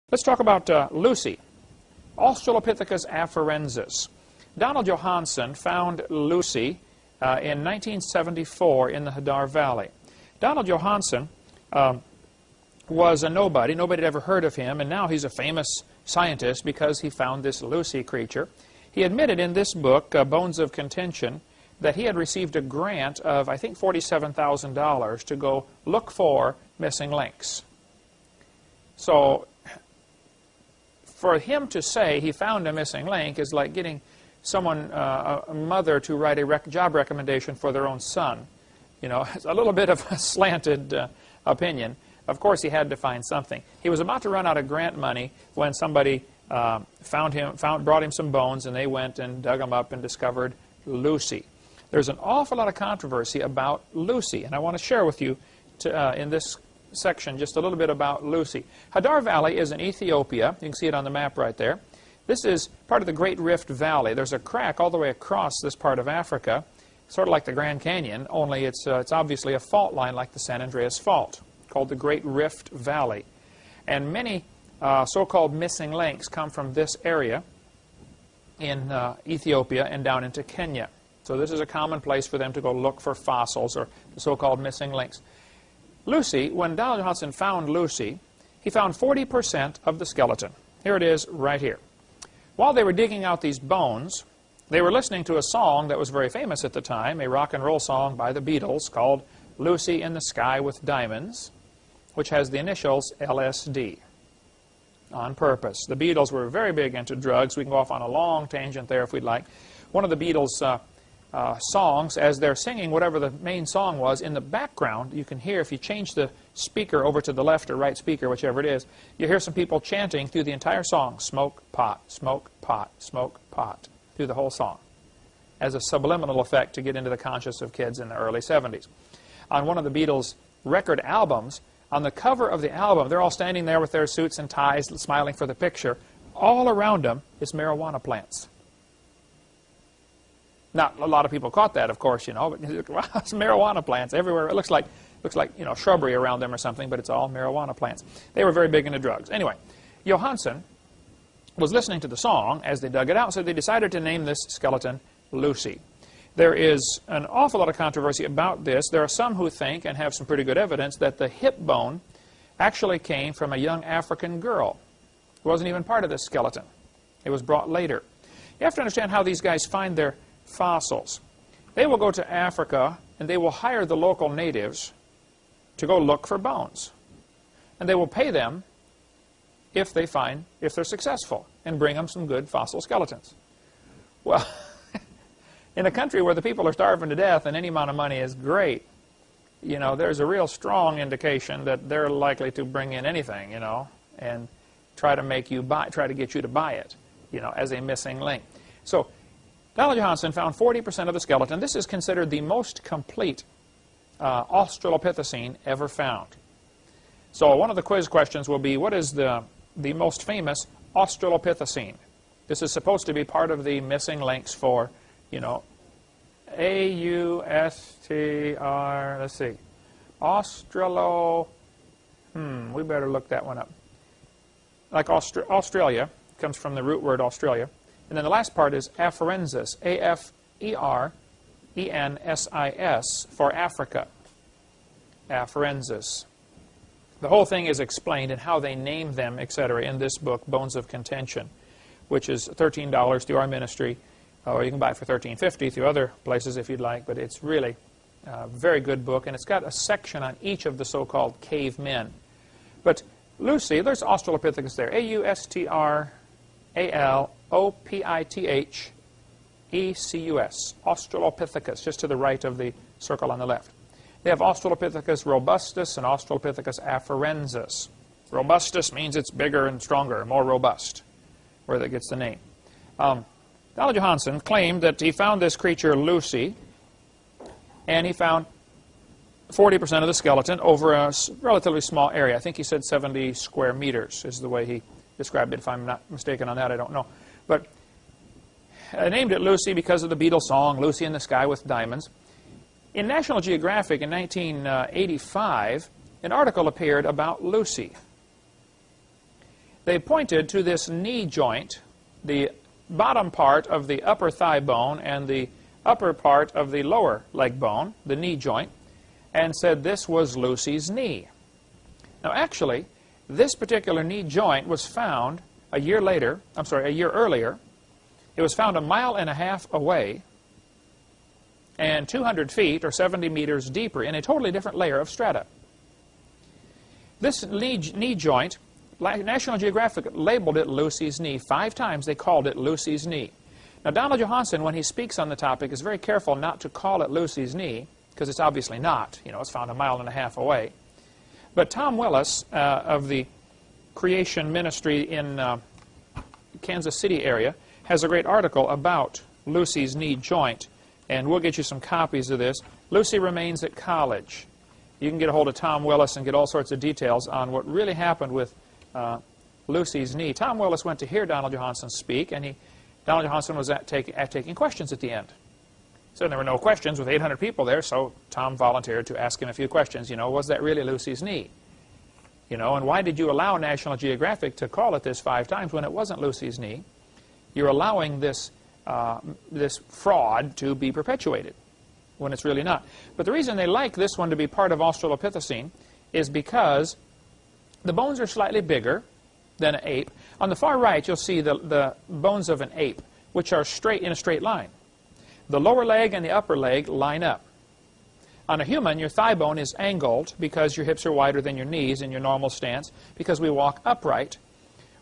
Let's talk about Lucy, Australopithecus afarensis. Donald Johanson found Lucy in 1974 in the Hadar Valley. Donald Johanson was a nobody. Nobody had ever heard of him, and now he's a famous scientist because he found this Lucy creature. He admitted in this book, Bones of Contention, that he had received a grant of, I think, $47,000 to go look for missing links. So for him to say he found a missing link is like getting someone, a mother, to write a job recommendation for their own son. You know, it's a little bit of a slanted opinion. Of course, he had to find something. He was about to run out of grant money when somebody brought him some bones, and they went and dug them up and discovered Lucy. There's an awful lot of controversy about Lucy, and I want to share with you in this section just a little bit about Lucy. Hadar Valley is in Ethiopia. You can see it on the map right there. This is part of the Great Rift Valley. There's a crack all the way across this part of Africa, sort of like the Grand Canyon, only it's obviously a fault line like the San Andreas Fault, called the Great Rift Valley. And many so-called missing links come from this area in Ethiopia and down into Kenya. So this is a common place for them to go look for fossils or the so-called missing links. Lucy, when Donald Johanson found Lucy, he found 40% of the skeleton. Here it is right here. While they were digging out these bones, they were listening to a song that was very famous at the time, a rock and roll song by the Beatles called Lucy in the Sky with Diamonds, which has the initials LSD, on purpose. The Beatles were very big into drugs. We can go off on a long tangent there if we'd like. One of the Beatles' songs, as they're singing whatever the main song was, in the background you can hear, if you change the speaker over to the left or right speaker, whichever it is, you hear some people chanting through the entire song, smoke pot, smoke pot, smoke pot, through the whole song, as a subliminal effect to get into the conscience of kids in the early 70s. On one of the Beatles' record albums, on the cover of the album, they're all standing there with their suits and ties, smiling for the picture. All around them is marijuana plants. Not a lot of people caught that, of course, you know, but wow, it's marijuana plants everywhere. It looks like you know, shrubbery around them or something, but it's all marijuana plants. They were very big into drugs. Anyway, Johanson was listening to the song as they dug it out, so they decided to name this skeleton Lucy. There is an awful lot of controversy about this. There are some who think, and have some pretty good evidence, that the hip bone actually came from a young African girl. It wasn't even part of this skeleton. It was brought later. You have to understand how these guys find their fossils. They will go to Africa and they will hire the local natives to go look for bones. And they will pay them if they're successful, and bring them some good fossil skeletons. Well, in a country where the people are starving to death and any amount of money is great, you know, there's a real strong indication that they're likely to bring in anything, you know, and try to get you to buy it, you know, as a missing link. So Donald Johanson found 40% of the skeleton. This is considered the most complete Australopithecine ever found. So one of the quiz questions will be, what is the most famous Australopithecine? This is supposed to be part of the missing links for, you know, A-U-S-T-R, let's see, we better look that one up. Like Australia, comes from the root word Australia. And then the last part is afarensis, A-F-E-R-E-N-S-I-S, for Africa. Afarensis. The whole thing is explained in how they name them, etc., in this book, Bones of Contention, which is $13 through our ministry, or you can buy it for $13.50 through other places if you'd like, but it's really a very good book, and it's got a section on each of the so-called cavemen. But Lucy, there's Australopithecus there, A-U-S-T-R-A-L-O-P-I-T-H-E-C-U-S, Australopithecus, just to the right of the circle on the left. They have Australopithecus robustus and Australopithecus afarensis. Robustus means it's bigger and stronger, more robust, where that gets the name. Donald Johanson claimed that he found this creature, Lucy, and he found 40% of the skeleton over a relatively small area. I think he said 70 square meters is the way he described it. If I'm not mistaken on that, I don't know. But I named it Lucy because of the Beatles song, Lucy in the Sky with Diamonds. In National Geographic in 1985, an article appeared about Lucy. they pointed to this knee joint, the bottom part of the upper thigh bone and the upper part of the lower leg bone, the knee joint, and said this was Lucy's knee. Now actually, this particular knee joint was found a year earlier. It was found 1.5 miles away and 200 feet or 70 meters deeper in a totally different layer of strata. This knee joint, National Geographic labeled it Lucy's knee. 5 times they called it Lucy's knee. Now Donald Johanson, when he speaks on the topic, is very careful not to call it Lucy's knee, because it's obviously not. You know, it's found 1.5 miles away. But Tom Willis of the Creation Ministry in Kansas City area has a great article about Lucy's knee joint, and we'll get you some copies of this. Lucy remains at college. You can get a hold of Tom Willis and get all sorts of details on what really happened with Lucy's knee. Tom Willis went to hear Donald Johanson speak, and Donald Johanson was taking questions at the end. So there were no questions with 800 people there, so Tom volunteered to ask him a few questions. You know, was that really Lucy's knee? You know, and why did you allow National Geographic to call it this 5 times when it wasn't Lucy's knee? You're allowing this, this fraud to be perpetuated when it's really not. But the reason they like this one to be part of Australopithecine is because the bones are slightly bigger than an ape. On the far right, you'll see the bones of an ape, which are straight in a straight line. The lower leg and the upper leg line up. On a human, your thigh bone is angled because your hips are wider than your knees in your normal stance, because we walk upright.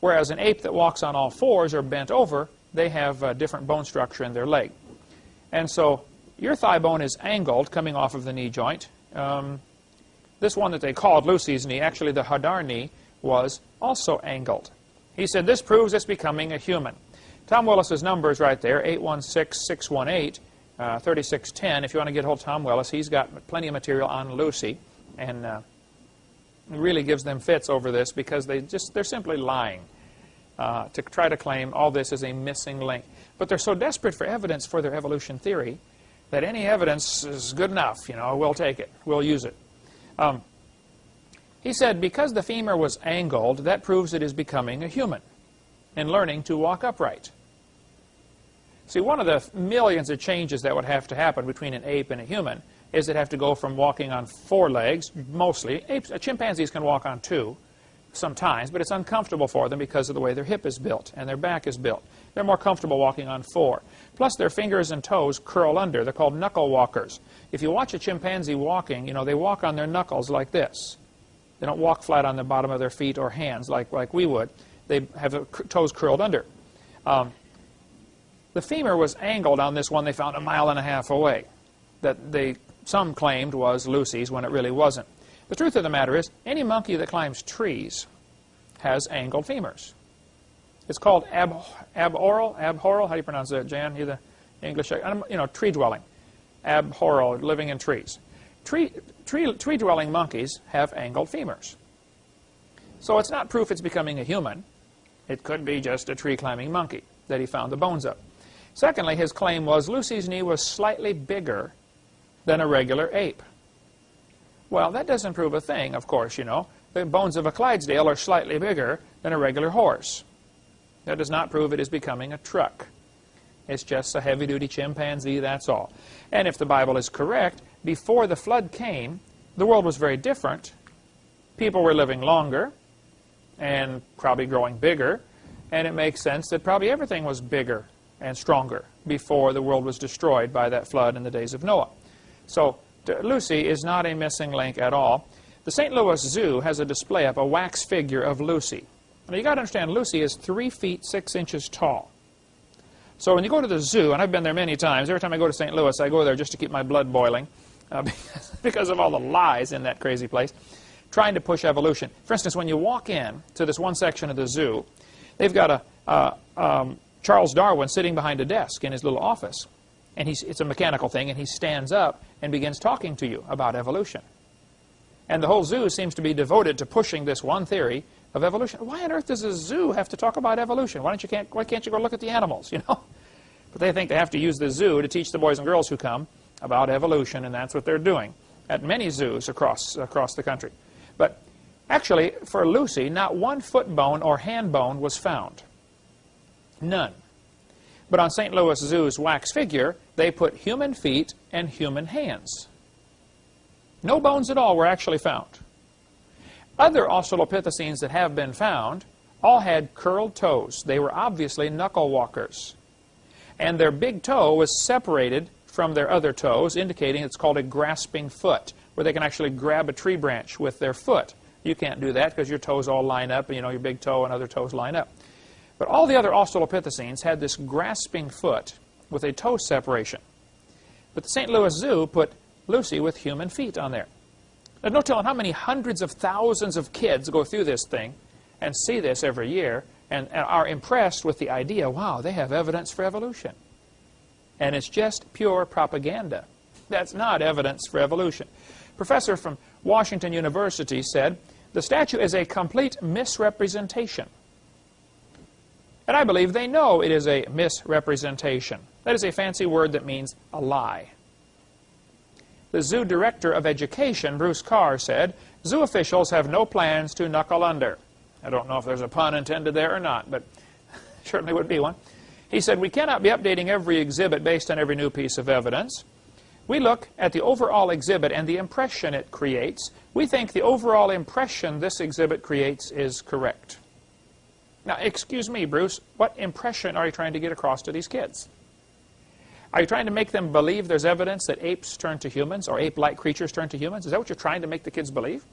Whereas an ape that walks on all fours or bent over, they have a different bone structure in their leg. And so your thigh bone is angled coming off of the knee joint. This one that they called Lucy's knee, actually the Hadar knee, was also angled. He said this proves it's becoming a human. Tom Willis's number is right there, 816-618-3610. If you want to get hold of Tom Willis, he's got plenty of material on Lucy, and really gives them fits over this because they're simply lying to try to claim all this is a missing link. But they're so desperate for evidence for their evolution theory that any evidence is good enough. You know, we'll take it, we'll use it. He said because the femur was angled, that proves it is becoming a human and learning to walk upright. See, one of the millions of changes that would have to happen between an ape and a human is it'd have to go from walking on 4 legs, mostly. Chimpanzees can walk on 2 sometimes, but it's uncomfortable for them because of the way their hip is built and their back is built. They're more comfortable walking on 4. Plus, their fingers and toes curl under. They're called knuckle walkers. If you watch a chimpanzee walking, you know, they walk on their knuckles like this. They don't walk flat on the bottom of their feet or hands like we would. They have their toes curled under. The femur was angled on this one they found 1.5 miles away, that some claimed was Lucy's when it really wasn't. The truth of the matter is, any monkey that climbs trees has angled femurs. It's called abhoral, how do you pronounce that, Jan? You the English, you know, tree dwelling. Abhoral, living in trees. Tree dwelling monkeys have angled femurs. So it's not proof it's becoming a human. It could be just a tree climbing monkey that he found the bones of. Secondly, his claim was Lucy's knee was slightly bigger than a regular ape. Well, that doesn't prove a thing, of course, you know. The bones of a Clydesdale are slightly bigger than a regular horse. That does not prove it is becoming a truck. It's just a heavy-duty chimpanzee, that's all. And if the Bible is correct, before the flood came, the world was very different. People were living longer and probably growing bigger, and it makes sense that probably everything was bigger and stronger before the world was destroyed by that flood in the days of Noah. So Lucy is not a missing link at all. The St. Louis Zoo has a display of a wax figure of Lucy. Now you got to understand, Lucy is 3 feet 6 inches tall. So when you go to the zoo, and I've been there many times, every time I go to St. Louis, I go there just to keep my blood boiling because of all the lies in that crazy place, trying to push evolution. For instance, when you walk in to this one section of the zoo, they've got Charles Darwin sitting behind a desk in his little office. And it's a mechanical thing, and he stands up and begins talking to you about evolution. And the whole zoo seems to be devoted to pushing this one theory of evolution. Why on earth does a zoo have to talk about evolution? Why can't you go look at the animals, you know? But they think they have to use the zoo to teach the boys and girls who come about evolution, and that's what they're doing at many zoos across the country. But Actually, for Lucy, not one foot bone or hand bone was found. None. But on St. Louis Zoo's wax figure, they put human feet and human hands. No bones at all were actually found. Other Australopithecines that have been found all had curled toes. They were obviously knuckle walkers. And their big toe was separated from their other toes, indicating it's called a grasping foot, where they can actually grab a tree branch with their foot. You can't do that because your toes all line up, and your big toe and other toes line up. But all the other Australopithecines had this grasping foot with a toe separation. But the St. Louis Zoo put Lucy with human feet on there. There's no telling how many hundreds of thousands of kids go through this thing and see this every year and are impressed with the idea, wow, they have evidence for evolution. And it's just pure propaganda. That's not evidence for evolution. A professor from Washington University said, the statue is a complete misrepresentation. And I believe they know it is a misrepresentation. That is a fancy word that means a lie. The zoo director of education, Bruce Carr, said, zoo officials have no plans to knuckle under. I don't know if there's a pun intended there or not, but certainly would be one. He said, we cannot be updating every exhibit based on every new piece of evidence. We look at the overall exhibit and the impression it creates. We think the overall impression this exhibit creates is correct. Now, excuse me, Bruce, what impression are you trying to get across to these kids? Are you trying to make them believe there's evidence that apes turn to humans or ape-like creatures turn to humans? Is that what you're trying to make the kids believe?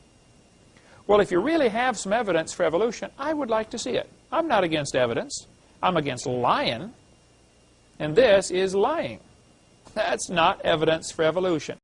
Well, if you really have some evidence for evolution, I would like to see it. I'm not against evidence. I'm against lying. And this is lying. That's not evidence for evolution.